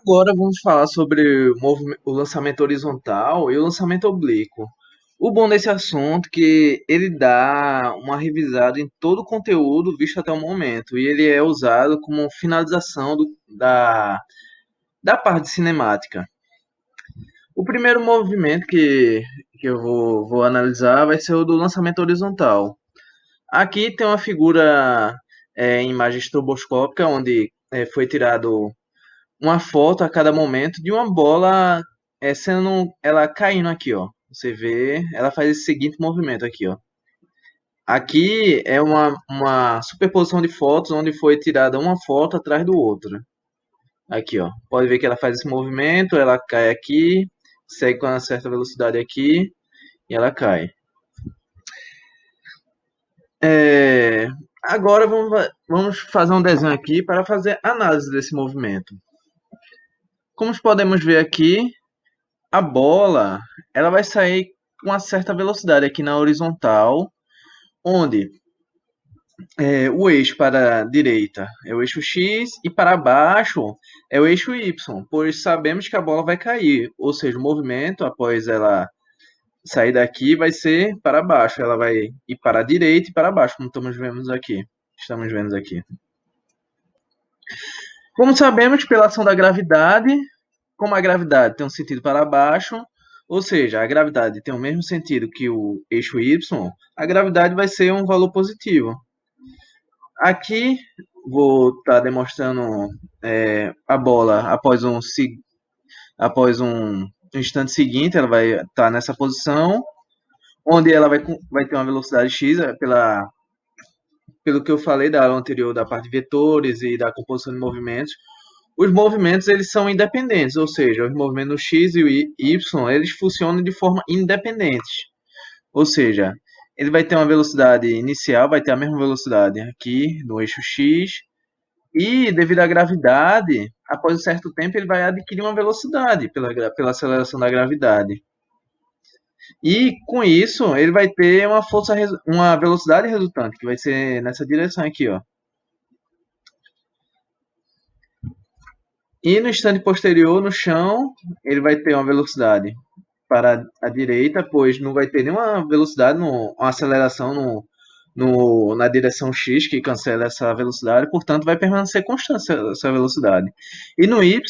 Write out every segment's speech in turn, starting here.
Agora vamos falar sobre o lançamento horizontal e o lançamento oblíquo. O bom desse assunto é que ele dá uma revisada em todo o conteúdo visto até o momento e ele é usado como finalização da parte cinemática. O primeiro movimento que eu vou analisar vai ser o do lançamento horizontal. Aqui tem uma figura em imagem estroboscópica, onde foi tirado uma foto a cada momento de uma bola sendo ela caindo aqui, ó. Você vê, ela faz esse seguinte movimento aqui, ó. Aqui é uma superposição de fotos onde foi tirada uma foto atrás do outra. Aqui, ó. Pode ver que ela faz esse movimento, ela cai aqui, segue com uma certa velocidade aqui e ela cai. É, Agora vamos fazer um desenho aqui para fazer análise desse movimento. Como podemos ver aqui, a bola ela vai sair com uma certa velocidade aqui na horizontal, onde o eixo para a direita é o eixo X e para baixo é o eixo Y, pois sabemos que a bola vai cair, ou seja, o movimento após ela sair daqui vai ser para baixo, ela vai ir para a direita e para baixo, como estamos vendo aqui. Como sabemos pela ação da gravidade, como a gravidade tem um sentido para baixo, ou seja, a gravidade tem o mesmo sentido que o eixo Y, a gravidade vai ser um valor positivo. Aqui vou estar demonstrando a bola após um instante seguinte, ela vai estar nessa posição, onde ela vai ter uma velocidade x pelo que eu falei da aula anterior da parte de vetores e da composição de movimentos. Os movimentos eles são independentes, ou seja, os movimentos x e o y eles funcionam de forma independente. Ou seja, ele vai ter uma velocidade inicial, vai ter a mesma velocidade aqui no eixo x, e devido à gravidade, após um certo tempo ele vai adquirir uma velocidade pela aceleração da gravidade. E com isso ele vai ter uma velocidade resultante, que vai ser nessa direção aqui, ó. E no instante posterior, no chão, ele vai ter uma velocidade para a direita, pois não vai ter nenhuma velocidade, uma aceleração na direção X que cancela essa velocidade, portanto vai permanecer constante essa velocidade. E no Y,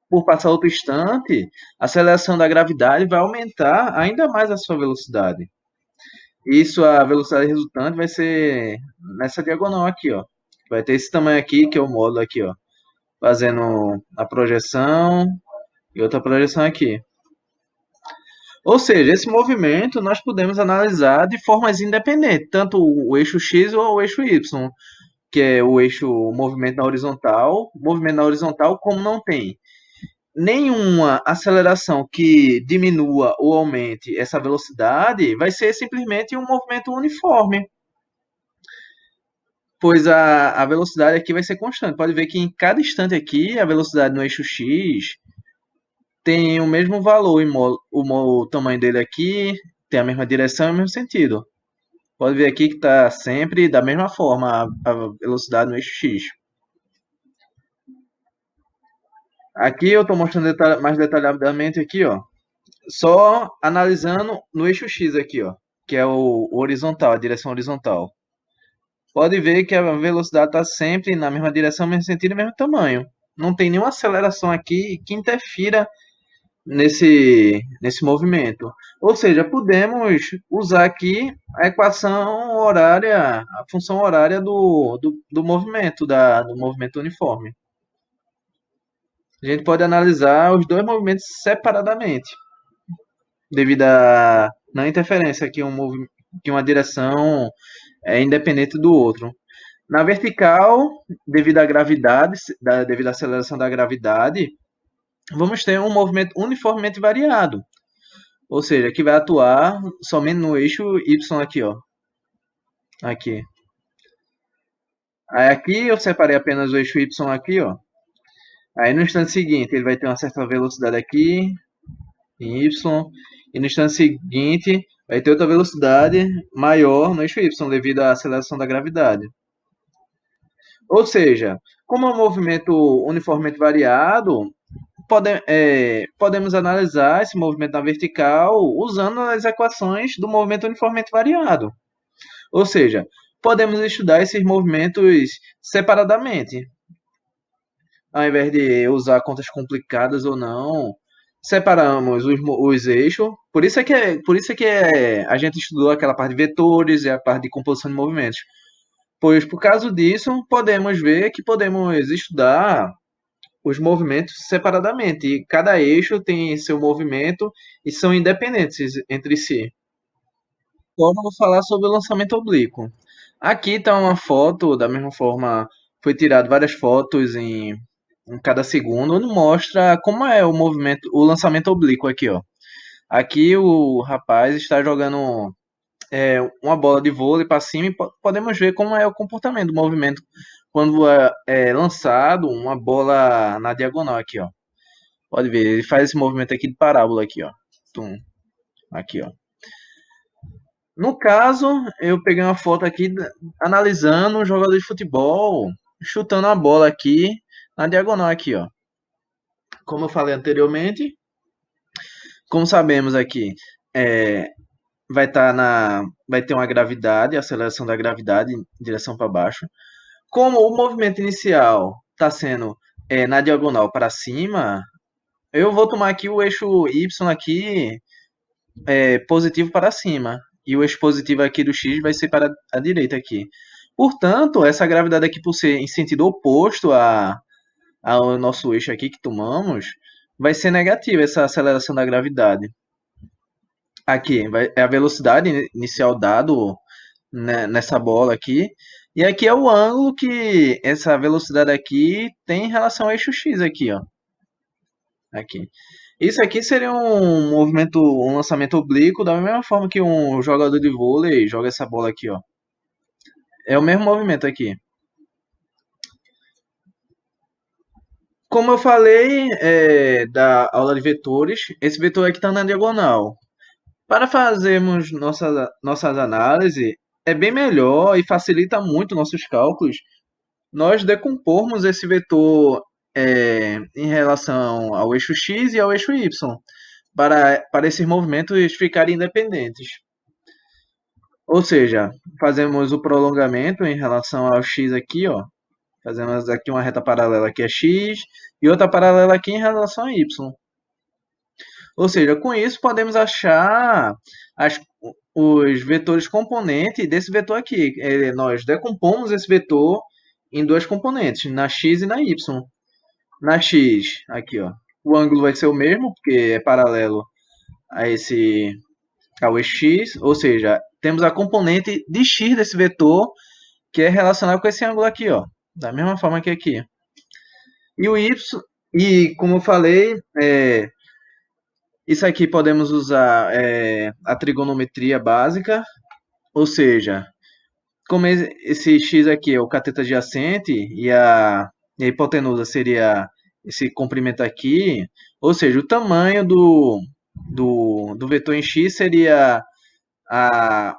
por passar outro instante, a aceleração da gravidade vai aumentar ainda mais a sua velocidade. Isso, a velocidade resultante vai ser nessa diagonal aqui, ó. Vai ter esse tamanho aqui, que é o módulo aqui, ó. Fazendo a projeção e outra projeção aqui. Ou seja, esse movimento nós podemos analisar de formas independentes, tanto o eixo X ou o eixo Y, que é o movimento na horizontal. O movimento na horizontal, como não tem nenhuma aceleração que diminua ou aumente essa velocidade, vai ser simplesmente um movimento uniforme, pois a velocidade aqui vai ser constante. Pode ver que em cada instante aqui, a velocidade no eixo X tem o mesmo valor, o tamanho dele aqui tem a mesma direção e o mesmo sentido. Pode ver aqui que está sempre da mesma forma a velocidade no eixo X. Aqui eu estou mostrando mais detalhadamente aqui, ó, só analisando no eixo X aqui, ó, que é o horizontal, a direção horizontal. Pode ver que a velocidade está sempre na mesma direção, mesmo sentido e mesmo tamanho. Não tem nenhuma aceleração aqui que interfira nesse movimento. Ou seja, podemos usar aqui a equação horária, a função horária do movimento, do movimento uniforme. A gente pode analisar os dois movimentos separadamente, devido à não interferência que uma direção é independente do outro. Na vertical, devido à gravidade, devido à aceleração da gravidade, vamos ter um movimento uniformemente variado, ou seja, que vai atuar somente no eixo Y aqui, ó. Aqui. Aí aqui eu separei apenas o eixo Y aqui, ó. Aí no instante seguinte ele vai ter uma certa velocidade aqui, em Y, e no instante seguinte vai ter outra velocidade maior no eixo Y, devido à aceleração da gravidade. Ou seja, como é um movimento uniformemente variado, podemos analisar esse movimento na vertical usando as equações do movimento uniformemente variado. Ou seja, podemos estudar esses movimentos separadamente, ao invés de usar contas complicadas ou não. Separamos os eixos. Por isso é que a gente estudou aquela parte de vetores e a parte de composição de movimentos. Pois, por causa disso, podemos ver que podemos estudar os movimentos separadamente. E cada eixo tem seu movimento e são independentes entre si. Agora eu vou falar sobre o lançamento oblíquo. Aqui está uma foto, da mesma forma, foi tirado várias fotos em cada segundo, onde mostra como é o movimento, o lançamento oblíquo aqui, ó. Aqui o rapaz está jogando uma bola de vôlei para cima e podemos ver como é o comportamento do movimento quando é lançado uma bola na diagonal aqui, ó. Pode ver, ele faz esse movimento aqui de parábola aqui, ó. Tum, aqui, ó. No caso, eu peguei uma foto aqui analisando um jogador de futebol chutando a bola aqui na diagonal aqui, ó. Como eu falei anteriormente, como sabemos aqui, é, vai ter uma gravidade, aceleração da gravidade em direção para baixo. Como o movimento inicial está sendo na diagonal para cima, eu vou tomar aqui o eixo Y aqui positivo para cima. E o eixo positivo aqui do X vai ser para a direita aqui. Portanto, essa gravidade aqui, por ser em sentido oposto ao nosso eixo aqui que tomamos, vai ser negativa essa aceleração da gravidade. Aqui é a velocidade inicial dado nessa bola aqui. E aqui é o ângulo que essa velocidade aqui tem em relação ao eixo X aqui, ó. Aqui. Isso aqui seria um movimento, um lançamento oblíquo, da mesma forma que um jogador de vôlei joga essa bola aqui, ó. É o mesmo movimento aqui. Como eu falei da aula de vetores, esse vetor aqui está na diagonal. Para fazermos nossas análises, é bem melhor e facilita muito nossos cálculos nós decompormos esse vetor em relação ao eixo x e ao eixo y, para esses movimentos ficarem independentes. Ou seja, fazemos o prolongamento em relação ao x aqui, ó. Fazemos aqui uma reta paralela que é x e outra paralela aqui em relação a y. Ou seja, com isso podemos achar as, os vetores componentes desse vetor aqui. Nós decompomos esse vetor em duas componentes, na x e na y. Na x, aqui, ó, o ângulo vai ser o mesmo, porque é paralelo ao eixo x, ou seja, temos a componente de x desse vetor, que é relacionada com esse ângulo aqui, ó, da mesma forma que aqui. E o y, e como eu falei, isso aqui podemos usar a trigonometria básica, ou seja, como esse x aqui é o cateto adjacente e a hipotenusa seria esse comprimento aqui, ou seja, o tamanho do vetor em x seria a,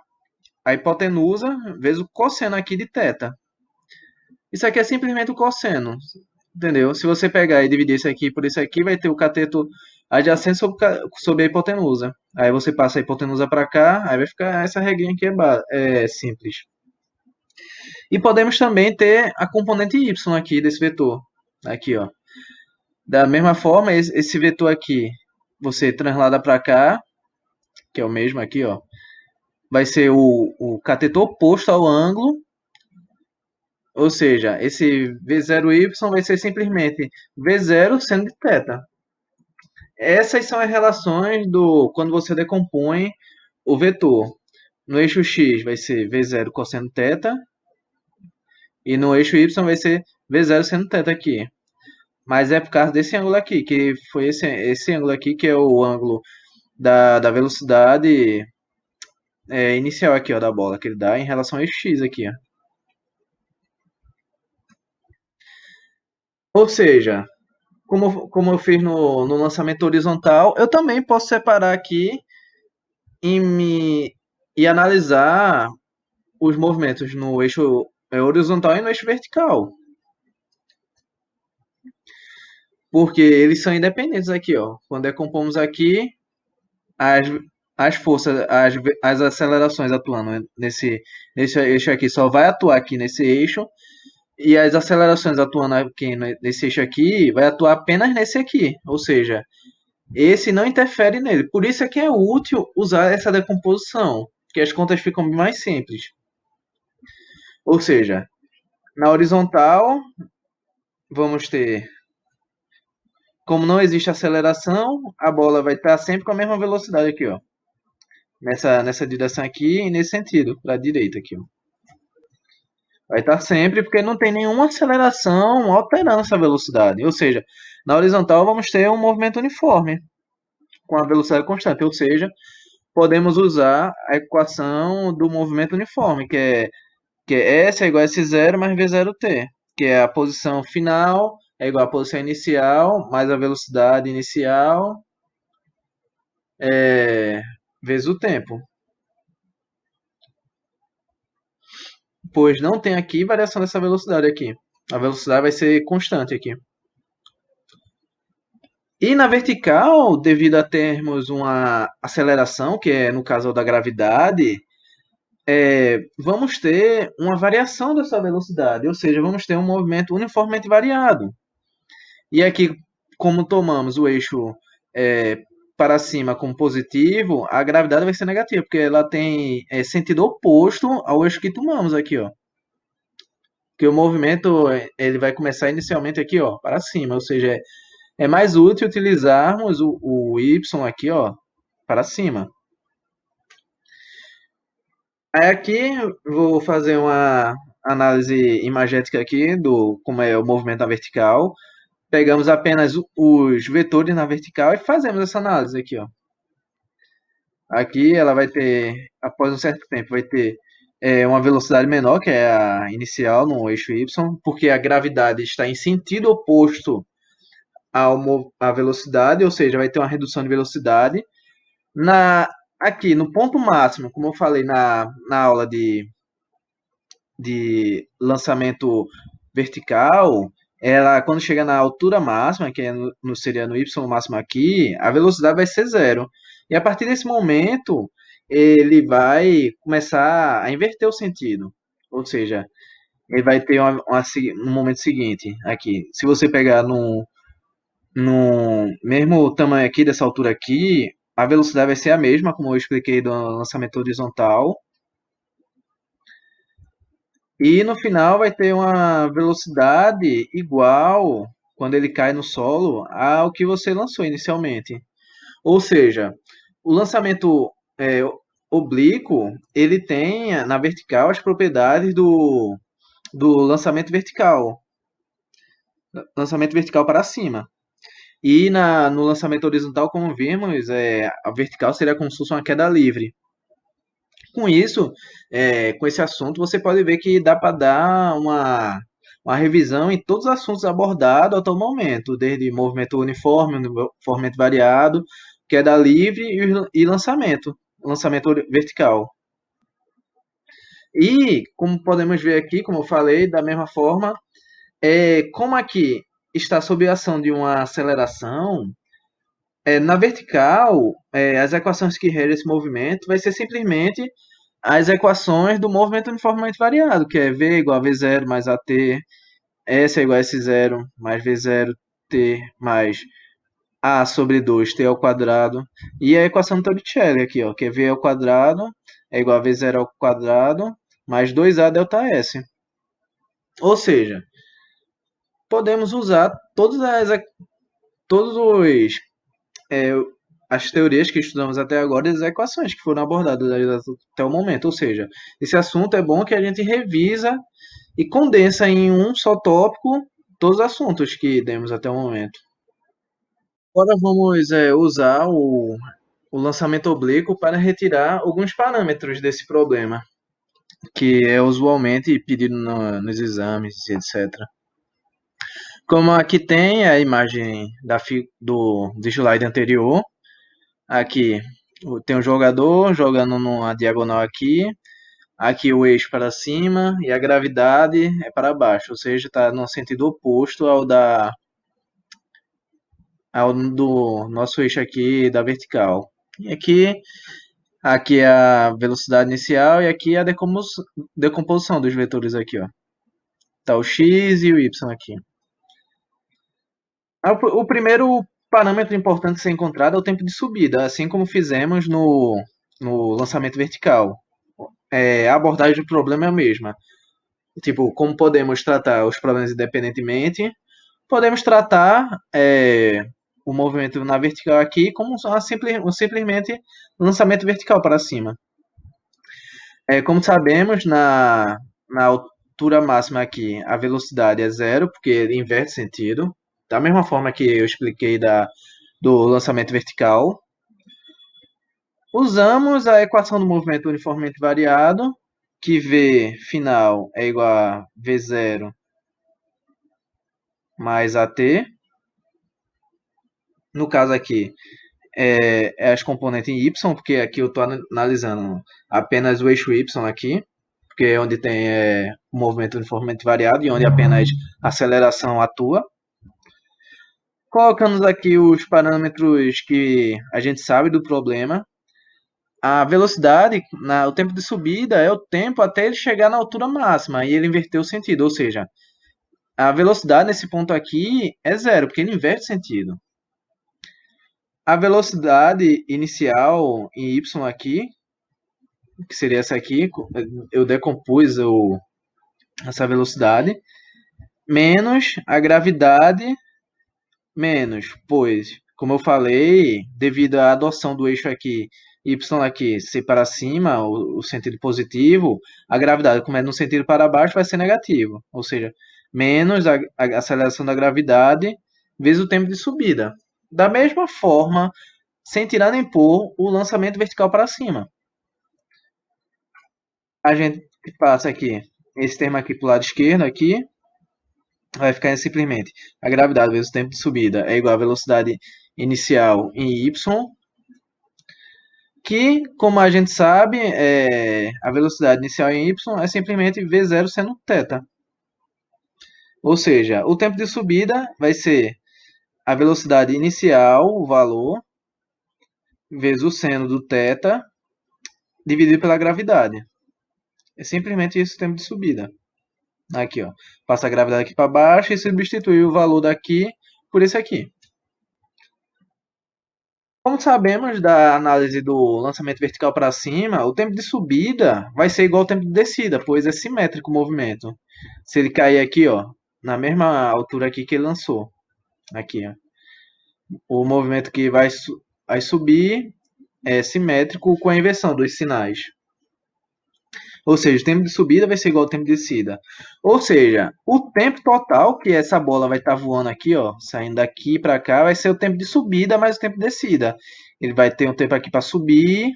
a hipotenusa vezes o cosseno aqui de θ. Isso aqui é simplesmente o cosseno, entendeu? Se você pegar e dividir isso aqui por isso aqui, vai ter o cateto adjacente sobre a hipotenusa. Aí você passa a hipotenusa para cá, aí vai ficar essa regrinha aqui é simples. E podemos também ter a componente y aqui desse vetor. Aqui, ó. Da mesma forma, esse vetor aqui, você translada para cá, que é o mesmo aqui, ó. Vai ser o cateto oposto ao ângulo. Ou seja, esse V0y vai ser simplesmente V0 seno de θ. Essas são as relações quando você decompõe o vetor. No eixo x vai ser V0 cosseno θ. E no eixo y vai ser V0 seno θ aqui. Mas é por causa desse ângulo aqui, que foi esse ângulo aqui que é o ângulo da velocidade inicial aqui, ó, da bola, que ele dá em relação ao eixo x aqui, ó. Ou seja, como eu fiz no lançamento horizontal, eu também posso separar aqui e analisar os movimentos no eixo horizontal e no eixo vertical. porque eles são independentes aqui, ó. Quando decompomos aqui, as, as forças, as acelerações atuando nesse eixo aqui só vai atuar aqui nesse eixo, e as acelerações atuando aqui nesse eixo aqui vai atuar apenas nesse aqui, ou seja, esse não interfere nele. Por isso é que é útil usar essa decomposição, que as contas ficam mais simples. Ou seja, na horizontal, vamos ter, como não existe aceleração, a bola vai estar sempre com a mesma velocidade aqui, ó. Nessa direção aqui e nesse sentido, para a direita aqui, ó. Vai estar sempre porque não tem nenhuma aceleração alterando essa velocidade. Ou seja, na horizontal vamos ter um movimento uniforme com a velocidade constante. Ou seja, podemos usar a equação do movimento uniforme, que é S é igual a S0 mais V0t, que é a posição final é igual à posição inicial mais a velocidade inicial vezes o tempo. Pois não tem aqui variação dessa velocidade aqui. A velocidade vai ser constante aqui. E na vertical, devido a termos uma aceleração, que é no caso da gravidade, vamos ter uma variação dessa velocidade, ou seja, vamos ter um movimento uniformemente variado. E aqui, como tomamos o eixo é, para cima como positivo, a gravidade vai ser negativa, porque ela tem sentido oposto ao eixo que tomamos aqui, ó. Que o movimento ele vai começar inicialmente aqui, ó, para cima, ou seja, é mais útil utilizarmos o y aqui, ó, para cima. Aí aqui vou fazer uma análise imagética aqui do como é o movimento na vertical. Pegamos apenas os vetores na vertical e fazemos essa análise aqui, ó. Aqui ela vai ter, após um certo tempo, vai ter uma velocidade menor, que é a inicial no eixo y, porque a gravidade está em sentido oposto à velocidade, ou seja, vai ter uma redução de velocidade. Aqui, no ponto máximo, como eu falei na aula de lançamento vertical, ela, quando chega na altura máxima, que seria no y máximo aqui, a velocidade vai ser zero. E a partir desse momento, ele vai começar a inverter o sentido. Ou seja, ele vai ter um momento seguinte aqui. Se você pegar no mesmo tamanho aqui, dessa altura aqui, a velocidade vai ser a mesma, como eu expliquei do lançamento horizontal. E no final vai ter uma velocidade igual, quando ele cai no solo, ao que você lançou inicialmente. Ou seja, o lançamento oblíquo, ele tem na vertical as propriedades do lançamento vertical para cima. E no lançamento horizontal, como vimos, a vertical seria como se fosse uma queda livre. Com isso, com esse assunto, você pode ver que dá para dar uma revisão em todos os assuntos abordados até o momento, desde movimento uniforme, movimento variado, queda livre e lançamento vertical. E, como podemos ver aqui, como eu falei, da mesma forma, como aqui está sob a ação de uma aceleração, na vertical, as equações que regem esse movimento vai ser simplesmente as equações do movimento uniformemente variado, que é V igual a V0 mais AT, S é igual a S0 mais V0 T mais A sobre 2 T ao quadrado, e a equação do Torricelli aqui, ó, que é V ao quadrado é igual a V0 ao quadrado mais 2A delta S. Ou seja, podemos usar todos as teorias que estudamos até agora e as equações que foram abordadas até o momento. Ou seja, esse assunto é bom que a gente revisa e condensa em um só tópico todos os assuntos que demos até o momento. Agora vamos usar o lançamento oblíquo para retirar alguns parâmetros desse problema, que é usualmente pedido nos exames, etc. Como aqui tem a imagem do slide anterior, aqui tem um jogador jogando numa diagonal aqui o eixo para cima e a gravidade é para baixo, ou seja, está no sentido oposto do nosso eixo aqui da vertical. E aqui é a velocidade inicial e aqui é a decomposição dos vetores aqui, ó. Tá o x e o y aqui. O primeiro parâmetro importante a ser encontrado é o tempo de subida, assim como fizemos no lançamento vertical. A abordagem do problema é a mesma. Tipo, como podemos tratar os problemas independentemente, podemos tratar o movimento na vertical aqui como simplesmente lançamento vertical para cima. Como sabemos, na altura máxima aqui, a velocidade é zero, porque ele inverte sentido. Da mesma forma que eu expliquei do lançamento vertical. Usamos a equação do movimento uniformemente variado, que V final é igual a V0 mais AT. No caso aqui, é as componentes em Y, porque aqui eu estou analisando apenas o eixo Y aqui, porque é onde tem o movimento uniformemente variado e onde apenas a aceleração atua. Colocamos aqui os parâmetros que a gente sabe do problema. A velocidade, o tempo de subida é o tempo até ele chegar na altura máxima e ele inverter o sentido, ou seja, a velocidade nesse ponto aqui é zero, porque ele inverte sentido. A velocidade inicial em y aqui, que seria essa aqui, eu decompus essa velocidade, menos a gravidade, menos, pois, como eu falei, devido à adoção do eixo aqui, y aqui ser para cima, o sentido positivo, a gravidade, como é no sentido para baixo, vai ser negativo. Ou seja, menos a aceleração da gravidade vezes o tempo de subida. Da mesma forma, sem tirar nem pôr, o lançamento vertical para cima. A gente passa aqui, esse termo aqui para o lado esquerdo, aqui, vai ficar simplesmente a gravidade vezes o tempo de subida é igual à velocidade inicial em y, que, como a gente sabe, a velocidade inicial em y é simplesmente v0 seno θ. Ou seja, o tempo de subida vai ser a velocidade inicial, o valor, vezes o seno do θ, dividido pela gravidade. É simplesmente isso o tempo de subida. Aqui, ó. Passa a gravidade aqui para baixo e substitui o valor daqui por esse aqui. Como sabemos da análise do lançamento vertical para cima, o tempo de subida vai ser igual ao tempo de descida, pois é simétrico o movimento. Se ele cair aqui, ó, na mesma altura aqui que ele lançou, aqui, ó, o movimento que vai subir é simétrico com a inversão dos sinais. Ou seja, o tempo de subida vai ser igual ao tempo de descida. Ou seja, o tempo total que essa bola vai estar voando aqui, ó, saindo daqui para cá, vai ser o tempo de subida mais o tempo de descida. Ele vai ter um tempo aqui para subir,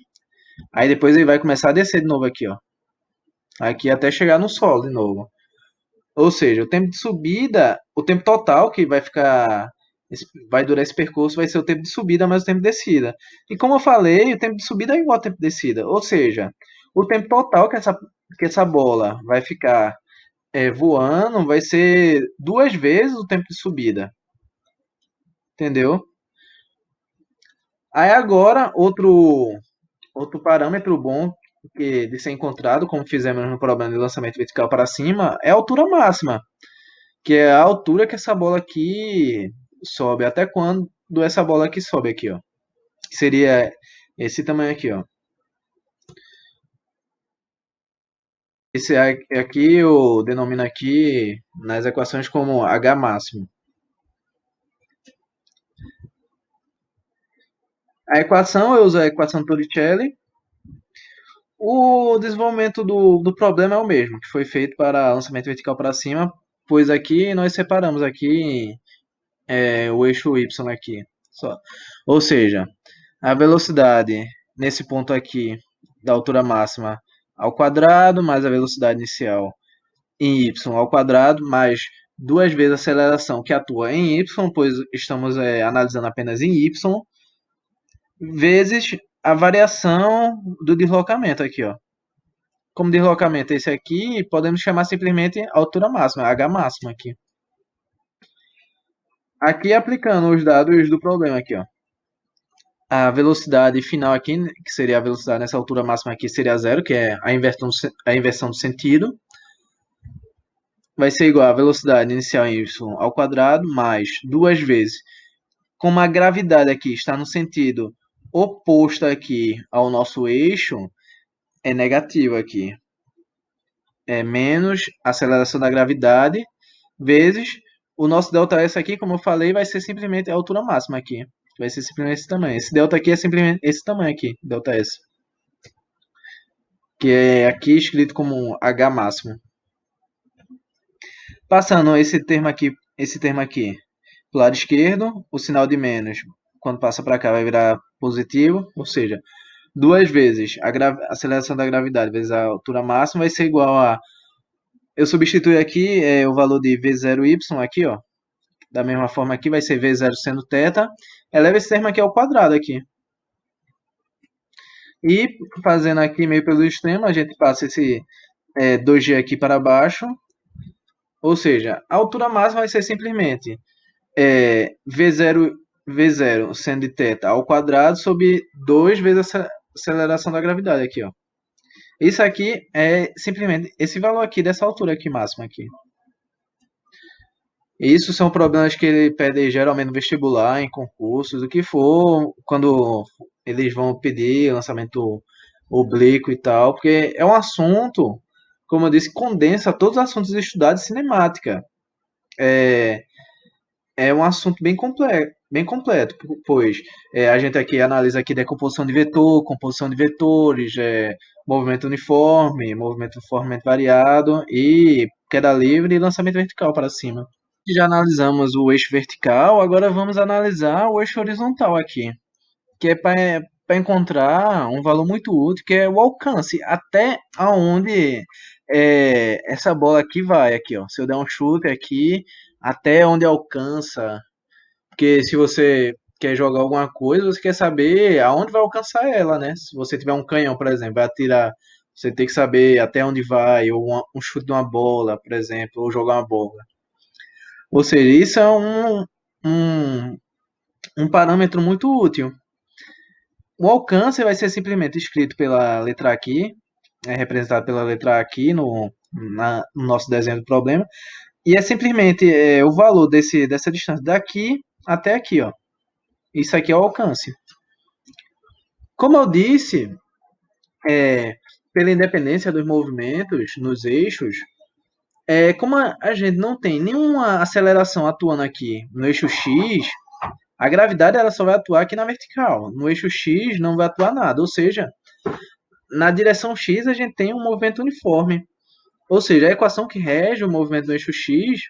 aí depois ele vai começar a descer de novo aqui, ó. Aqui até chegar no solo de novo. Ou seja, o tempo de subida, o tempo total que vai durar esse percurso vai ser o tempo de subida mais o tempo de descida. E como eu falei, o tempo de subida é igual ao tempo de descida. Ou seja, o tempo total que essa bola vai ficar voando vai ser 2 vezes o tempo de subida. Entendeu? Aí agora, outro parâmetro bom de ser encontrado, como fizemos no problema de lançamento vertical para cima, é a altura máxima, que é a altura que essa bola aqui sobe. Até quando essa bola aqui sobe aqui, ó. Que seria esse tamanho aqui, ó. Esse aqui eu denomino aqui nas equações como H máximo. A equação, eu uso a equação Torricelli. O desenvolvimento do problema é o mesmo, que foi feito para lançamento vertical para cima, pois aqui nós separamos aqui o eixo Y aqui. Só. Ou seja, a velocidade nesse ponto aqui da altura máxima ao quadrado, mais a velocidade inicial em y ao quadrado, mais 2 vezes a aceleração que atua em y, pois estamos analisando apenas em y, vezes a variação do deslocamento aqui, ó. Como deslocamento esse aqui, podemos chamar simplesmente altura máxima, h máxima aqui. Aqui aplicando os dados do problema aqui, ó. A velocidade final aqui, que seria a velocidade nessa altura máxima aqui, seria zero, que é a inversão do sentido. Vai ser igual a velocidade inicial em y ao quadrado, mais duas vezes. Como a gravidade aqui está no sentido oposto aqui ao nosso eixo, é negativo aqui. É menos a aceleração da gravidade, vezes o nosso ΔS aqui, como eu falei, vai ser simplesmente a altura máxima aqui. Vai ser simplesmente esse tamanho. Esse delta aqui é simplesmente esse tamanho aqui, ΔS. Que é aqui escrito como H máximo. Passando esse termo aqui para o lado esquerdo, o sinal de menos, quando passa para cá, vai virar positivo, ou seja, duas vezes a aceleração da gravidade vezes a altura máxima vai ser igual a... Eu substituo aqui o valor de V0y aqui, ó. Da mesma forma aqui vai ser V0 sendo θ. Eleva esse termo aqui ao quadrado aqui. E fazendo aqui meio pelo extremo, a gente passa esse 2G aqui para baixo. Ou seja, a altura máxima vai ser simplesmente V0 sendo de θ ao quadrado sobre 2 vezes a aceleração da gravidade aqui, ó. Isso aqui é simplesmente esse valor aqui, dessa altura aqui máxima aqui. Isso são problemas que ele pede geralmente no vestibular, em concursos, o que for, quando eles vão pedir lançamento oblíquo e tal, porque é um assunto, como eu disse, condensa todos os assuntos estudados de cinemática. É um assunto bem completo, pois a gente aqui analisa aqui decomposição de vetor, composição de vetores, movimento uniformemente variado e queda livre e lançamento vertical para cima. Já analisamos o eixo vertical, agora vamos analisar o eixo horizontal aqui, que é para encontrar um valor muito útil, que é o alcance, até aonde essa bola aqui vai, aqui, ó. Se eu der um chute aqui, até onde alcança, porque se você quer jogar alguma coisa, você quer saber aonde vai alcançar ela, né? Se você tiver um canhão, por exemplo, vai atirar, você tem que saber até onde vai, ou um chute de uma bola, por exemplo, ou jogar uma bola. Ou seja, isso é um, um parâmetro muito útil. O alcance vai ser simplesmente escrito pela letra A aqui, representado pela letra A aqui no nosso desenho do problema, e é simplesmente o valor dessa distância daqui até aqui, ó. Isso aqui é o alcance. Como eu disse, pela independência dos movimentos nos eixos, como a gente não tem nenhuma aceleração atuando aqui no eixo X, a gravidade ela só vai atuar aqui na vertical. No eixo X não vai atuar nada. Ou seja, na direção X a gente tem um movimento uniforme. Ou seja, a equação que rege o movimento do eixo X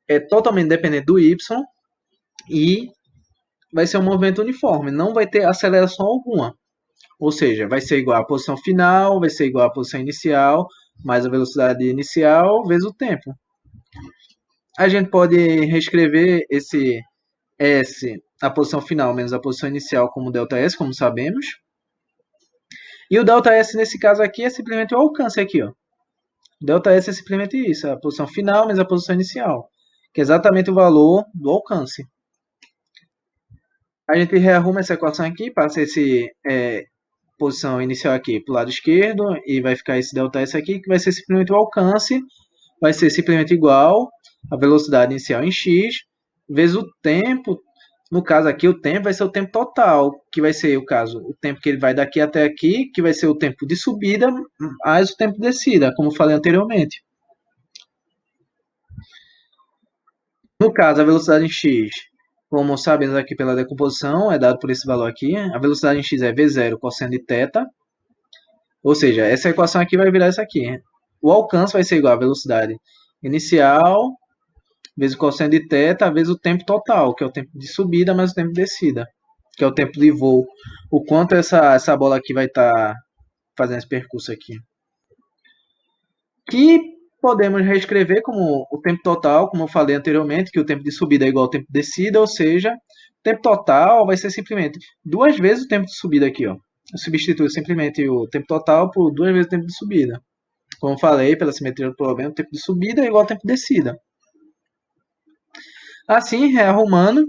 é totalmente dependente do Y e vai ser um movimento uniforme. Não vai ter aceleração alguma. Ou seja, vai ser igual à posição final, vai ser igual à posição inicial, mais a velocidade inicial vezes o tempo. A gente pode reescrever esse S, a posição final menos a posição inicial, como ΔS, como sabemos. E o ΔS nesse caso aqui é simplesmente o alcance aqui, ó. ΔS é simplesmente isso, a posição final menos a posição inicial, que é exatamente o valor do alcance. A gente rearruma essa equação aqui, passa esse posição inicial aqui para o lado esquerdo e vai ficar esse ΔS aqui, que vai ser simplesmente o alcance, vai ser simplesmente igual a velocidade inicial em x, vezes o tempo. No caso aqui, o tempo vai ser o tempo total, que vai ser o tempo que ele vai daqui até aqui, que vai ser o tempo de subida, mais o tempo de descida, como falei anteriormente. No caso, a velocidade em x, como sabemos aqui pela decomposição, é dado por esse valor aqui. A velocidade em x é v0 cosseno de θ. Ou seja, essa equação aqui vai virar essa aqui. O alcance vai ser igual à velocidade inicial vezes o cosseno de θ vezes o tempo total, que é o tempo de subida mais o tempo de descida, que é o tempo de voo. O quanto essa bola aqui vai estar fazendo esse percurso aqui. Que podemos reescrever como o tempo total, como eu falei anteriormente, que o tempo de subida é igual ao tempo de descida, ou seja, o tempo total vai ser simplesmente duas vezes o tempo de subida aqui, ó. Eu substituo simplesmente o tempo total por duas vezes o tempo de subida. Como eu falei, pela simetria do problema, o tempo de subida é igual ao tempo de descida. Assim, rearrumando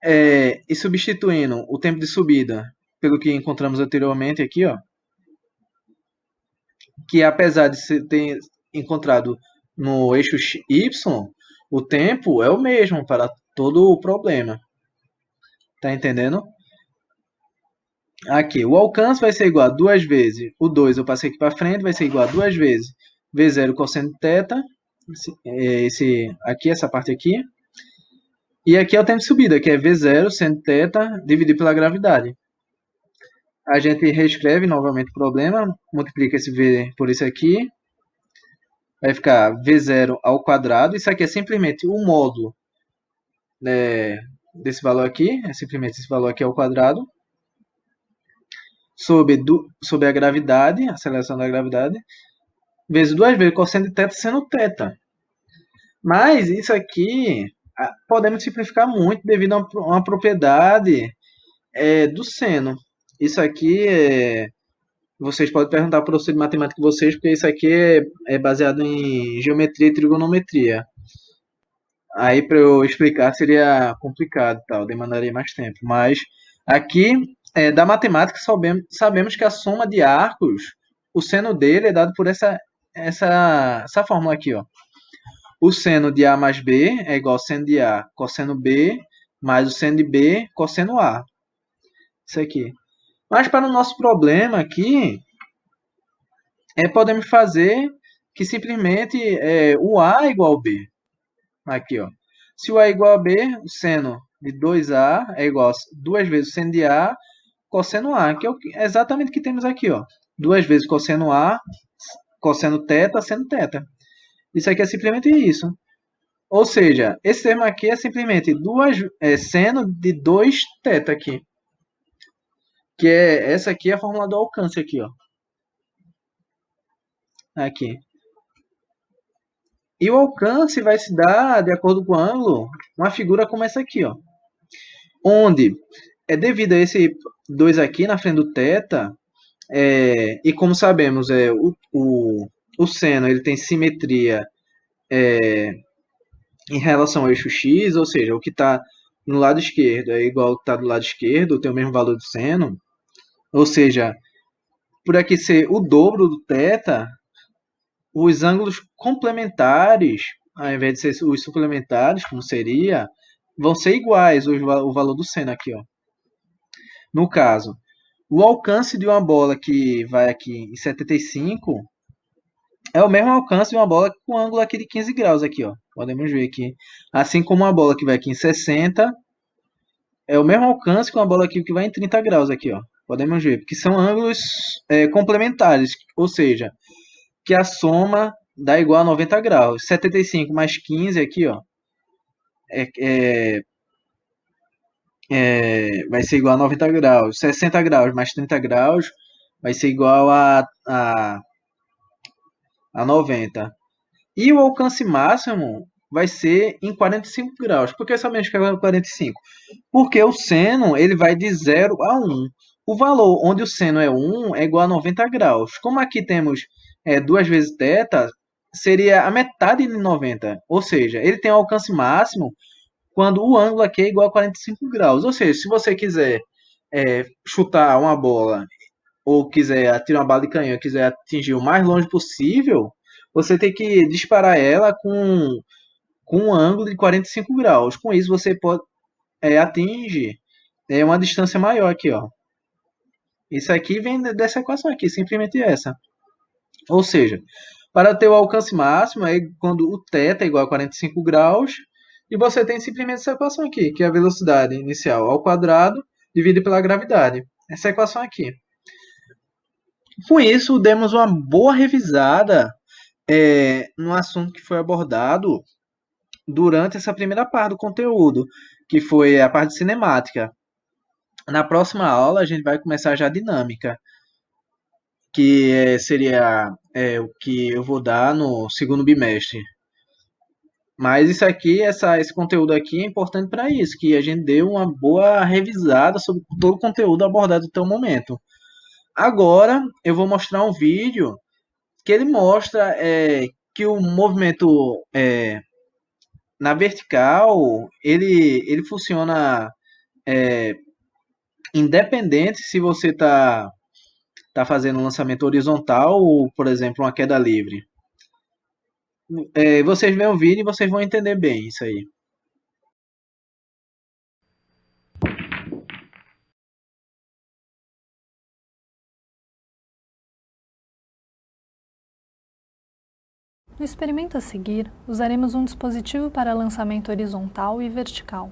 e substituindo o tempo de subida pelo que encontramos anteriormente aqui, ó, que apesar de se ter encontrado no eixo Y, o tempo é o mesmo para todo o problema. Tá entendendo? Aqui, o alcance vai ser igual a 2 vezes o 2, eu passei aqui para frente, vai ser igual a 2 vezes V0 cosseno de θ, aqui, essa parte aqui. E aqui é o tempo de subida, que é V0 seno de θ dividido pela gravidade. A gente reescreve novamente o problema, multiplica esse V por isso aqui, vai ficar V0 ao quadrado. Isso aqui é simplesmente o módulo, né, desse valor aqui, é simplesmente esse valor aqui ao quadrado, sobre a gravidade, a aceleração da gravidade, vezes 2 vezes cosseno de θ seno θ. Mas isso aqui podemos simplificar muito devido a uma propriedade do seno. Isso aqui vocês podem perguntar para o professor de matemática de vocês, porque isso aqui é baseado em geometria e trigonometria. Aí para eu explicar seria complicado, tal, demandaria mais tempo. Mas aqui da matemática sabemos que a soma de arcos, o seno dele é dado por essa fórmula aqui, ó. O seno de A mais B é igual ao seno de A cosseno B mais o seno de B cosseno A. Isso aqui. Mas para o nosso problema aqui, podemos fazer que simplesmente o A é igual ao B. Aqui, ó. Se o A é igual a B, o seno de 2A é igual a 2 vezes o seno de A cosseno A, que é exatamente o que temos aqui, ó. 2 vezes cosseno A, cosseno θ, seno θ. Isso aqui é simplesmente isso. Ou seja, esse termo aqui é simplesmente seno de 2θ aqui. Que essa aqui é a fórmula do alcance aqui, ó. Aqui. E o alcance vai se dar, de acordo com o ângulo, uma figura como essa aqui, ó. Onde, devido a esse 2 aqui na frente do θ, e como sabemos, o seno ele tem simetria em relação ao eixo x, ou seja, o que está no lado esquerdo é igual ao que está do lado esquerdo, tem o mesmo valor do seno, ou seja, por aqui ser o dobro do θ, os ângulos complementares, ao invés de ser os suplementares, como seria, vão ser iguais o valor do seno aqui, ó. No caso, o alcance de uma bola que vai aqui em 75 é o mesmo alcance de uma bola com ângulo aqui de 15 graus aqui, ó. Podemos ver aqui. Assim como uma bola que vai aqui em 60 é o mesmo alcance com uma bola aqui que vai em 30 graus aqui, ó. Podemos ver, porque são ângulos complementares, ou seja, que a soma dá igual a 90 graus. 75 mais 15 aqui, ó, vai ser igual a 90 graus. 60 graus mais 30 graus vai ser igual a 90. E o alcance máximo vai ser em 45 graus. Por que sabemos que é 45? Porque o seno ele vai de 0 a 1. O valor onde o seno é 1 é igual a 90 graus. Como aqui temos 2 vezes θ, seria a metade de 90. Ou seja, ele tem um alcance máximo quando o ângulo aqui é igual a 45 graus. Ou seja, se você quiser chutar uma bola ou quiser atirar uma bala de canhão e quiser atingir o mais longe possível, você tem que disparar ela com um ângulo de 45 graus. Com isso, você pode atingir uma distância maior aqui, ó. Isso aqui vem dessa equação aqui, simplesmente essa. Ou seja, para ter o alcance máximo é quando o θ é igual a 45 graus e você tem simplesmente essa equação aqui, que é a velocidade inicial ao quadrado dividido pela gravidade. Essa equação aqui. Com isso, demos uma boa revisada no assunto que foi abordado durante essa primeira parte do conteúdo, que foi a parte cinemática. Na próxima aula, a gente vai começar já a dinâmica, que seria o que eu vou dar no segundo bimestre. Mas isso aqui, esse conteúdo aqui é importante para isso, que a gente deu uma boa revisada sobre todo o conteúdo abordado até o momento. Agora, eu vou mostrar um vídeo que ele mostra que o movimento Na vertical, ele funciona independente se você tá fazendo um lançamento horizontal ou, por exemplo, uma queda livre. Vocês veem o vídeo e vocês vão entender bem isso aí. No experimento a seguir, usaremos um dispositivo para lançamento horizontal e vertical,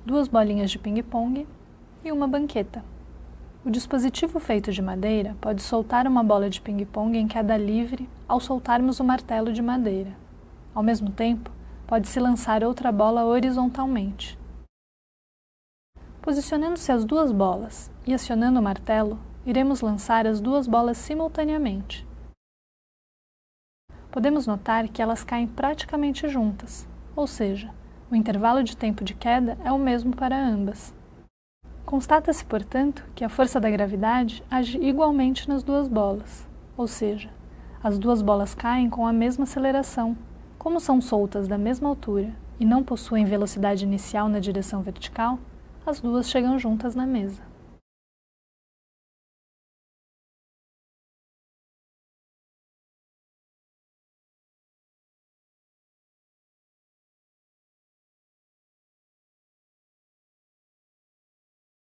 2 bolinhas de ping-pong e uma banqueta. O dispositivo feito de madeira pode soltar uma bola de ping-pong em queda livre ao soltarmos o martelo de madeira. Ao mesmo tempo, pode-se lançar outra bola horizontalmente. Posicionando-se as 2 bolas e acionando o martelo, iremos lançar as 2 bolas simultaneamente. Podemos notar que elas caem praticamente juntas, ou seja, o intervalo de tempo de queda é o mesmo para ambas. Constata-se, portanto, que a força da gravidade age igualmente nas 2 bolas, ou seja, as 2 bolas caem com a mesma aceleração. Como são soltas da mesma altura e não possuem velocidade inicial na direção vertical, as 2 chegam juntas na mesa.